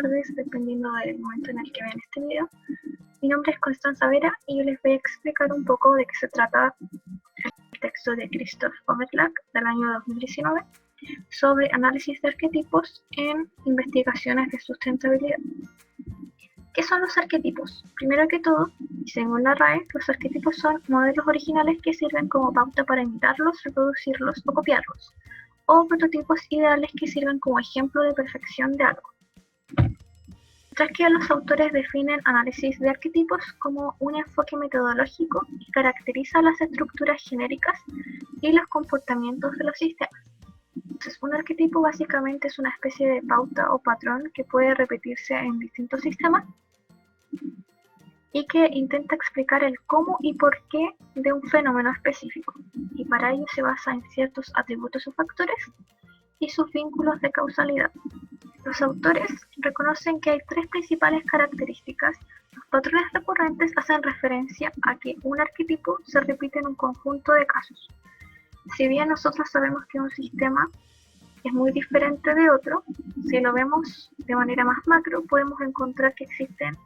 tardes, dependiendo del momento en el que vean este video. Mi nombre es Constanza Vera y yo les voy a explicar un poco de qué se trata el texto de Christoph Overlack del año 2019 sobre análisis de arquetipos en investigaciones de sustentabilidad. ¿Qué son los arquetipos? Primero que todo, según la RAE, los arquetipos son modelos originales que sirven como pauta para imitarlos, reproducirlos o copiarlos, o prototipos ideales que sirven como ejemplo de perfección de algo. Mientras que los autores definen análisis de arquetipos como un enfoque metodológico que caracteriza las estructuras genéricas y los comportamientos de los sistemas. Entonces, un arquetipo básicamente es una especie de pauta o patrón que puede repetirse en distintos sistemas y que intenta explicar el cómo y por qué de un fenómeno específico, y para ello se basa en ciertos atributos o factores y sus vínculos de causalidad. Los autores reconocen que hay tres principales características. Los patrones recurrentes hacen referencia a que un arquetipo se repite en un conjunto de casos. Si bien nosotros sabemos que un sistema es muy diferente de otro, si lo vemos de manera más macro, podemos encontrar que existen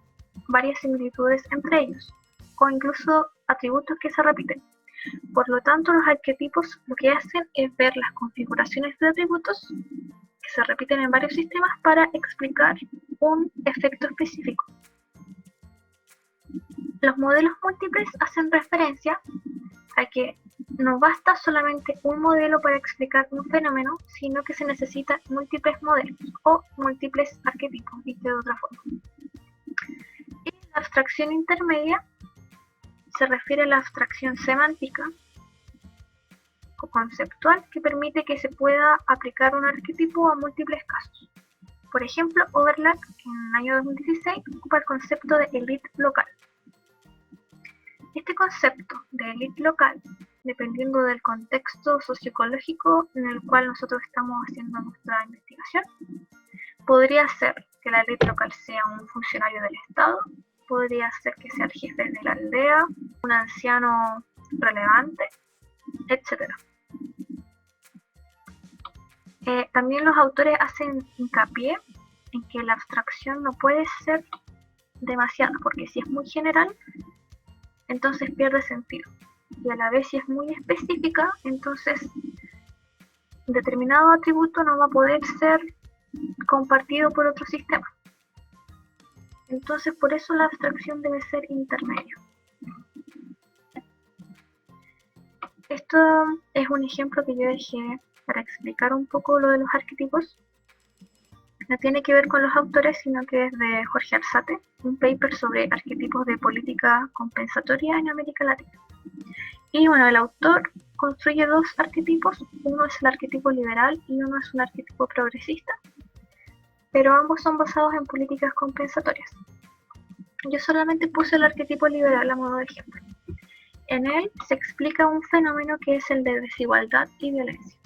varias similitudes entre ellos, o incluso atributos que se repiten. Por lo tanto, los arquetipos lo que hacen es ver las configuraciones de atributos que se repiten en varios sistemas para explicar un efecto específico. Los modelos múltiples hacen referencia a que no basta solamente un modelo para explicar un fenómeno, sino que se necesitan múltiples modelos o múltiples arquetipos, dicho de otra forma. Y la abstracción intermedia se refiere a la abstracción semántica o conceptual que permite que se pueda aplicar un arquetipo a múltiples casos. Por ejemplo, Overlack en el año 2016 ocupa el concepto de élite local. Este concepto de élite local, dependiendo del contexto socioecológico en el cual nosotros estamos haciendo nuestra investigación, podría ser que la élite local sea un funcionario del Estado, podría ser que sea el jefe de la aldea, un anciano relevante, etc. También los autores hacen hincapié en que la abstracción no puede ser demasiada, porque si es muy general, entonces pierde sentido. Y a la vez si es muy específica, entonces determinado atributo no va a poder ser compartido por otro sistema. Entonces por eso la abstracción debe ser intermedia. Esto es un ejemplo que yo dejé para explicar un poco lo de los arquetipos. No tiene que ver con los autores, sino que es de Jorge Arzate, un paper sobre arquetipos de política compensatoria en América Latina. Y bueno, el autor construye dos arquetipos, uno es el arquetipo liberal y uno es un arquetipo progresista, pero ambos son basados en políticas compensatorias. Yo solamente puse el arquetipo liberal a modo de ejemplo. En él se explica un fenómeno que es el de desigualdad y violencia.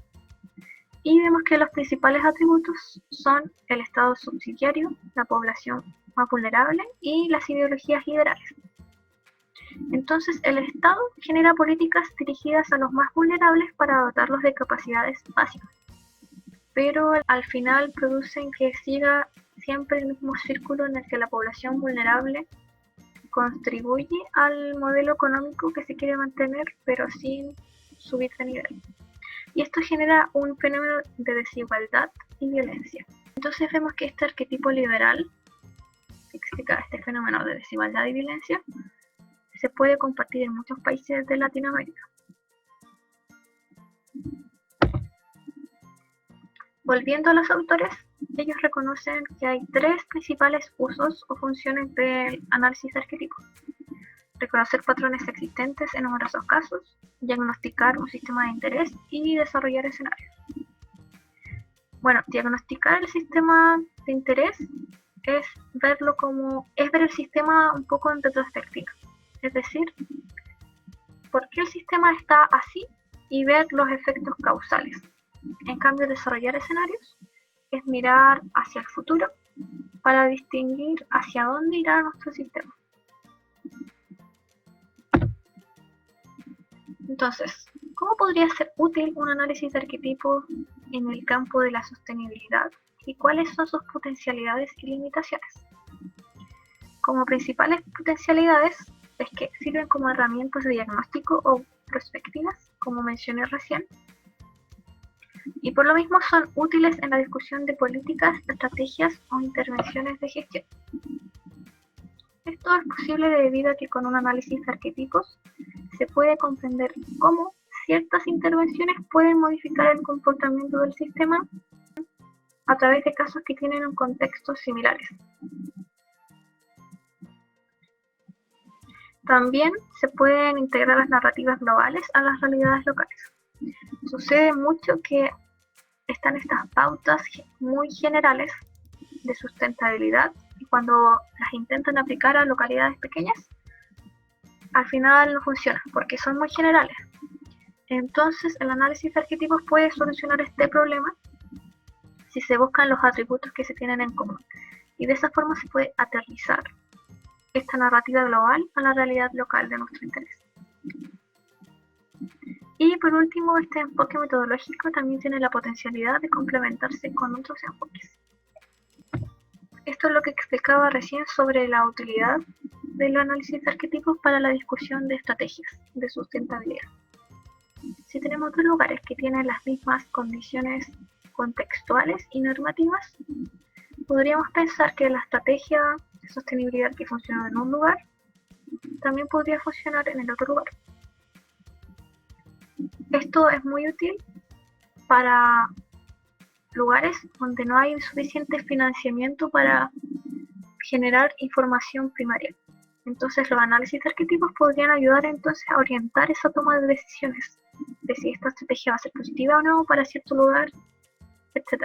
Y vemos que los principales atributos son el estado subsidiario, la población más vulnerable y las ideologías liberales. Entonces, el Estado genera políticas dirigidas a los más vulnerables para dotarlos de capacidades básicas, pero al final producen que siga siempre el mismo círculo en el que la población vulnerable contribuye al modelo económico que se quiere mantener, pero sin subir de nivel. Y esto genera un fenómeno de desigualdad y violencia. Entonces vemos que este arquetipo liberal, que explica este fenómeno de desigualdad y violencia, se puede compartir en muchos países de Latinoamérica. Volviendo a los autores, ellos reconocen que hay tres principales usos o funciones del análisis de arquetipos: reconocer patrones existentes en numerosos casos, diagnosticar un sistema de interés y desarrollar escenarios. Bueno, diagnosticar el sistema de interés es ver el sistema un poco en retrospectiva. Es decir, por qué el sistema está así y ver los efectos causales. En cambio, desarrollar escenarios es mirar hacia el futuro para distinguir hacia dónde irá nuestro sistema. Entonces, ¿cómo podría ser útil un análisis de arquetipos en el campo de la sostenibilidad? y cuáles son sus potencialidades y limitaciones. Como principales potencialidades es que sirven como herramientas de diagnóstico o prospectivas, como mencioné recién, y por lo mismo son útiles en la discusión de políticas, estrategias o intervenciones de gestión. Esto es posible debido a que con un análisis de arquetipos se puede comprender cómo ciertas intervenciones pueden modificar el comportamiento del sistema a través de casos que tienen contextos similares. También se pueden integrar las narrativas globales a las realidades locales. Sucede mucho que están estas pautas muy generales de sustentabilidad y cuando las intentan aplicar a localidades pequeñas, al final no funciona porque son muy generales. Entonces, el análisis de arquetipos puede solucionar este problema si se buscan los atributos que se tienen en común. Y de esa forma se puede aterrizar esta narrativa global a la realidad local de nuestro interés. Y por último, este enfoque metodológico también tiene la potencialidad de complementarse con otros enfoques. Esto es lo que explicaba recién sobre la utilidad del análisis de arquetipos para la discusión de estrategias de sustentabilidad. Si tenemos dos lugares que tienen las mismas condiciones contextuales y normativas, podríamos pensar que la estrategia de sostenibilidad que funciona en un lugar también podría funcionar en el otro lugar. Esto es muy útil para lugares donde no hay suficiente financiamiento para generar información primaria. Entonces los análisis de arquetipos podrían ayudar entonces a orientar esa toma de decisiones de si esta estrategia va a ser positiva o no para cierto lugar, etc.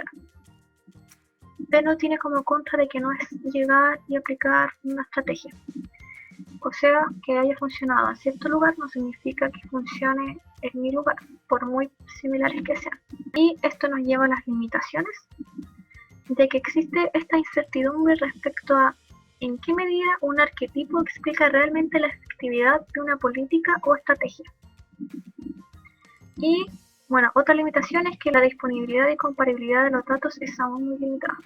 Pero tiene como contra de que no es llegar y aplicar una estrategia. O sea, que haya funcionado en cierto lugar no significa que funcione en mi lugar, por muy similares que sean. Y esto nos lleva a las limitaciones de que existe esta incertidumbre respecto a en qué medida un arquetipo explica realmente la efectividad de una política o estrategia. Y, bueno, otra limitación es que la disponibilidad y comparabilidad de los datos es aún muy limitada.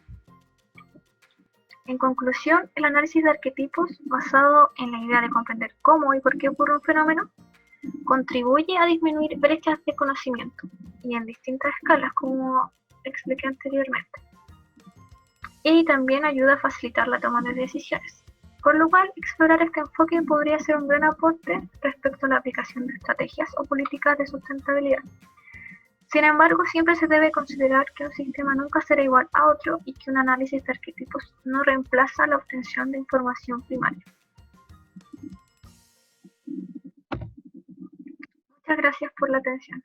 En conclusión, el análisis de arquetipos, basado en la idea de comprender cómo y por qué ocurre un fenómeno, contribuye a disminuir brechas de conocimiento, y en distintas escalas, como expliqué anteriormente. Y también ayuda a facilitar la toma de decisiones, por lo cual explorar este enfoque podría ser un gran aporte respecto a la aplicación de estrategias o políticas de sustentabilidad. Sin embargo, siempre se debe considerar que un sistema nunca será igual a otro y que un análisis de arquetipos no reemplaza la obtención de información primaria. Muchas gracias por la atención.